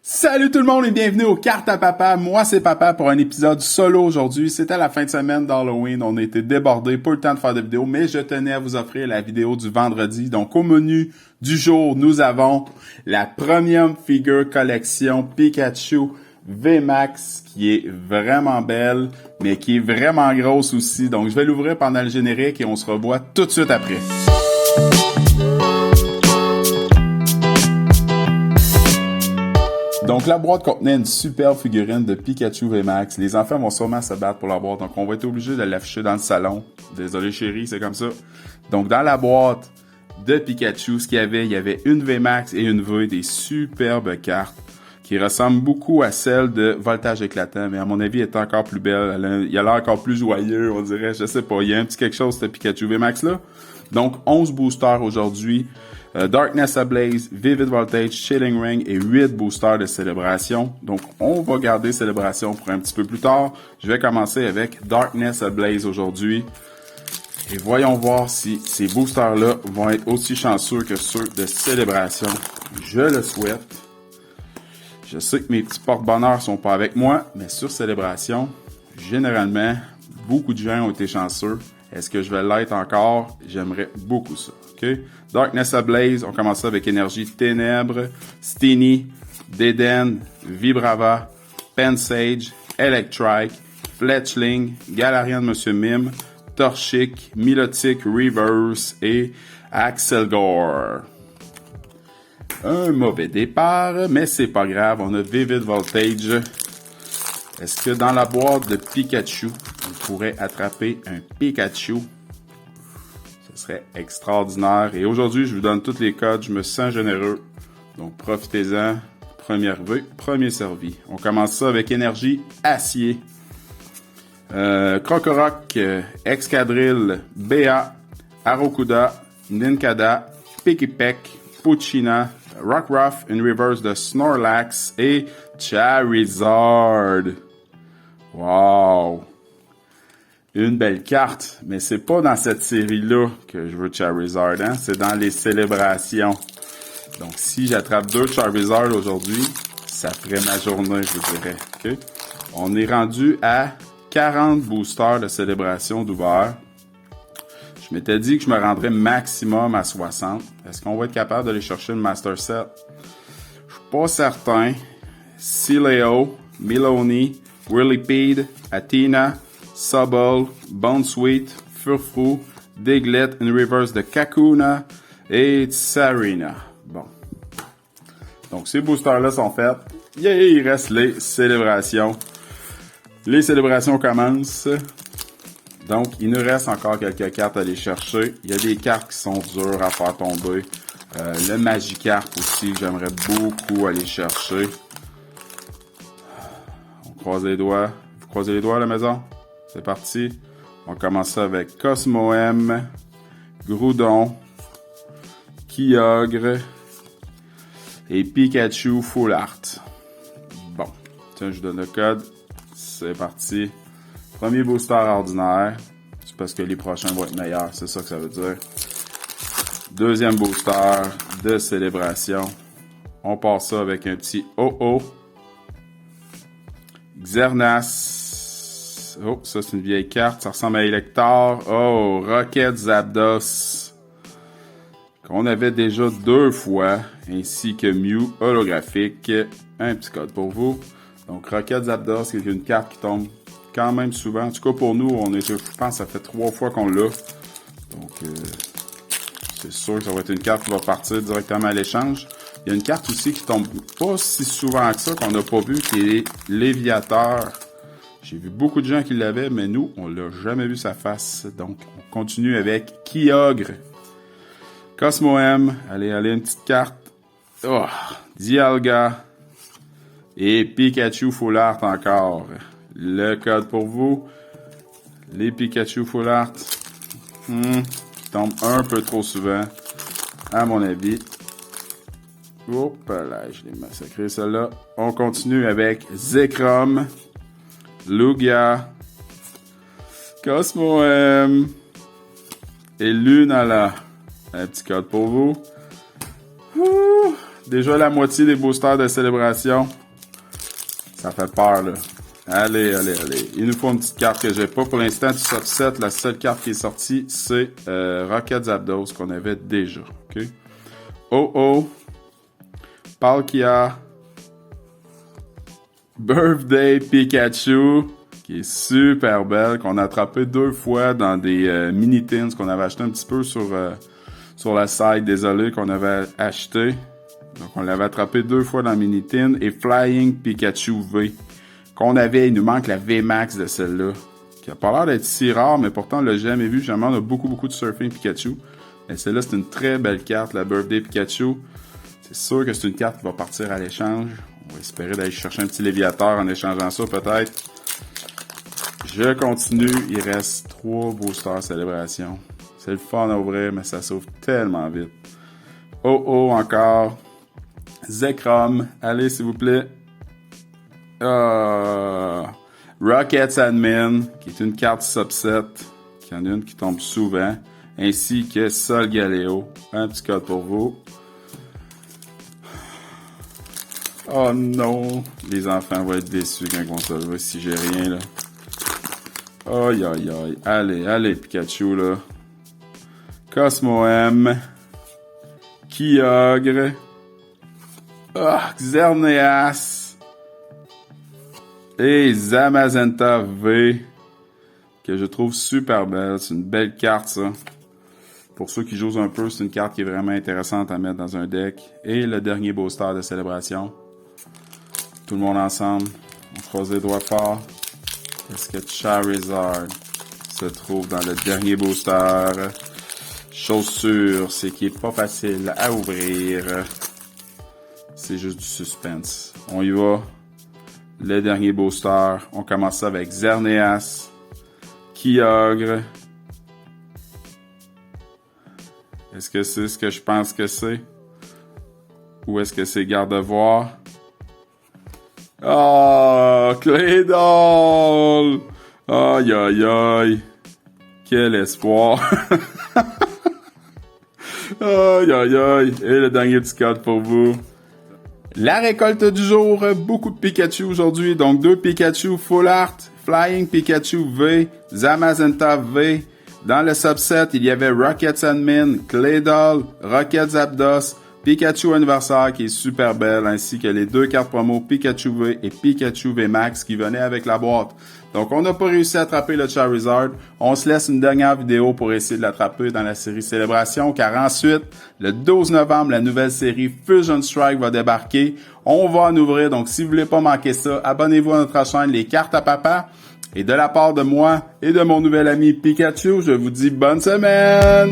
Salut tout le monde et bienvenue aux Cartes à Papa. Moi, c'est Papa pour un épisode solo aujourd'hui. C'était la fin de semaine d'Halloween. On a été débordés, pas le temps de faire de vidéo, mais je tenais à vous offrir la vidéo du vendredi. Donc, au menu du jour, nous avons la Premium Figure Collection Pikachu VMAX qui est vraiment belle, mais qui est vraiment grosse aussi. Donc, je vais l'ouvrir pendant le générique et on se revoit tout de suite après. Donc, la boîte contenait une superbe figurine de Pikachu VMAX. Les enfants vont sûrement se battre pour la boîte, donc on va être obligé de l'afficher dans le salon. Désolé chérie, c'est comme ça. Donc, dans la boîte de Pikachu, ce qu'il y avait une VMAX et une V, des superbes cartes qui ressemblent beaucoup à celle de Voltage éclatant, mais à mon avis, elle est encore plus belle. Il a l'air encore plus joyeux, on dirait, je sais pas. Il y a un petit quelque chose, ce Pikachu VMAX-là. Donc, 11 boosters aujourd'hui. Darkness Ablaze, Vivid Voltage, Chilling Ring et 8 boosters de célébration. Donc, on va garder célébration pour un petit peu plus tard. Je vais commencer avec Darkness Ablaze aujourd'hui. Et voyons voir si ces boosters-là vont être aussi chanceux que ceux de célébration. Je le souhaite. Je sais que mes petits porte-bonheur sont pas avec moi, mais sur célébration, généralement, beaucoup de gens ont été chanceux. Est-ce que je vais l'être encore? J'aimerais beaucoup ça. Okay? Darkness Ablaze, on commence avec Énergie Ténèbres, Steenie, Déden, Vibrava, Pensage, Electrike, Fletchling, Galarian de Monsieur Mime, Torchic, Milotic Reverse et Axelgore. Un mauvais départ, mais c'est pas grave, on a Vivid Voltage. Est-ce que dans la boîte de Pikachu, on pourrait attraper un Pikachu? Ce serait extraordinaire. Et aujourd'hui, je vous donne tous les codes. Je me sens généreux. Donc, profitez-en. Premier V, premier servi. On commence ça avec Énergie Acier. Crocoroc, Excadrill, BA, Arokuda, Nincada, Pikipek, Poochyena, Rockruff, une reverse de Snorlax et Charizard. Wow! Une belle carte, mais c'est pas dans cette série-là que je veux Charizard, hein? C'est dans les célébrations. Donc, si j'attrape 2 Charizard aujourd'hui, ça ferait ma journée, je vous dirais. Okay? On est rendu à 40 boosters de célébration d'ouvert. Je m'étais dit que je me rendrais maximum à 60. Est-ce qu'on va être capable d'aller chercher le Master Set? Je suis pas certain. Sileo, Miloni, Whirlipede, Athena, Subble, Bounsweet, Furfrou, Diglett, une reverse de Kakuna et Tsarina. Bon. Donc, ces boosters-là sont faits. Il reste les célébrations. Les célébrations commencent. Donc, il nous reste encore quelques cartes à aller chercher. Il y a des cartes qui sont dures à faire tomber. Le Magikarp aussi, j'aimerais beaucoup aller chercher. On croise les doigts. Vous croisez les doigts à la maison? C'est parti. On commence avec Cosmoem, Groudon, Kyogre et Pikachu Full Art. Bon. Tiens, je vous donne le code. C'est parti. Premier booster ordinaire. C'est parce que les prochains vont être meilleurs. C'est ça que ça veut dire. Deuxième booster de célébration. On passe ça avec un petit Oh-Oh. Xernas. Oh, ça c'est une vieille carte. Ça ressemble à Elector. Oh, Rocket Zapdos. Qu'on avait déjà 2 fois. Ainsi que Mew holographique. Un petit code pour vous. Donc, Rocket Zapdos, qui est une carte qui tombe quand même souvent. En tout cas, pour nous, je pense que ça fait 3 fois qu'on l'a. Donc, c'est sûr que ça va être une carte qui va partir directement à l'échange. Il y a une carte aussi qui tombe pas si souvent que ça, qu'on n'a pas vu, qui est Léviateur. J'ai vu beaucoup de gens qui l'avaient, mais nous, on l'a jamais vu sa face. Donc, on continue avec Kyogre. Cosmoem. Allez, une petite carte. Oh, Dialga. Et Pikachu Full Art encore. Le code pour vous. Les Pikachu Full Art. Qui tombent un peu trop souvent, à mon avis. Hop là, je l'ai massacré celle-là. On continue avec Zekrom, Lugia, Cosmoem et Lunala. Un petit code pour vous. Déjà la moitié des boosters de célébration. Ça fait peur, là. Allez. Il nous faut une petite carte que j'ai pas pour l'instant du subset. La seule carte qui est sortie, c'est Rocket Zapdos qu'on avait déjà. OK? Oh. Palkia. Birthday Pikachu. Qui est super belle. Qu'on a attrapé 2 fois dans des mini-tins qu'on avait acheté un petit peu sur la site. Désolé qu'on avait acheté. Donc on l'avait attrapé 2 fois dans mini-tin. Et Flying Pikachu V. Qu'on avait, il nous manque la VMAX de celle-là, qui a pas l'air d'être si rare, mais pourtant on l'a jamais vu. Jamais on a beaucoup de Surfing Pikachu. Mais celle-là, c'est une très belle carte, la Birthday Pikachu. C'est sûr que c'est une carte qui va partir à l'échange. On va espérer d'aller chercher un petit Léviateur en échangeant ça, peut-être. Je continue. Il reste 3 boosters célébration. C'est le fun à ouvrir, mais ça s'ouvre tellement vite. Oh, encore. Zekrom. Allez, s'il vous plaît. Rockets Admin, qui est une carte subset, qui en a une qui tombe souvent, ainsi que Solgaleo. Un petit code pour vous. Oh non, les enfants vont être déçus quand ils vont se lever si j'ai rien là. Aïe. Allez Pikachu là. Cosmo M. Kyogre. Xerneas. Et Zamazenta V, que je trouve super belle. C'est une belle carte, ça. Pour ceux qui jouent un peu, c'est une carte qui est vraiment intéressante à mettre dans un deck. Et le dernier booster de célébration. Tout le monde ensemble. On croise les doigts fort. Est-ce que Charizard se trouve dans le dernier booster? Chose sûre, c'est qu'il est pas facile à ouvrir. C'est juste du suspense. On y va. Le dernier booster, on commence ça avec Xerneas, Kyogre. Est-ce que c'est ce que je pense que c'est? Ou est-ce que c'est Gardevoir? Oh, Claydol! Aïe. Quel espoir! Aïe. Et le dernier petit code pour vous. La récolte du jour, beaucoup de Pikachu aujourd'hui, donc 2 Pikachu Full Art, Flying Pikachu V, Zamazenta V. Dans le subset, il y avait Rocket Admin, Claydol, Rocket Zapdos, Pikachu Anniversaire qui est super belle, ainsi que les 2 cartes promo Pikachu V et Pikachu V Max qui venaient avec la boîte. Donc on n'a pas réussi à attraper le Charizard. On se laisse une dernière vidéo pour essayer de l'attraper dans la série Célébration, car ensuite, le 12 novembre, la nouvelle série Fusion Strike va débarquer. On va en ouvrir, donc si vous voulez pas manquer ça, abonnez-vous à notre chaîne Les Cartes à Papa. Et de la part de moi et de mon nouvel ami Pikachu, je vous dis bonne semaine!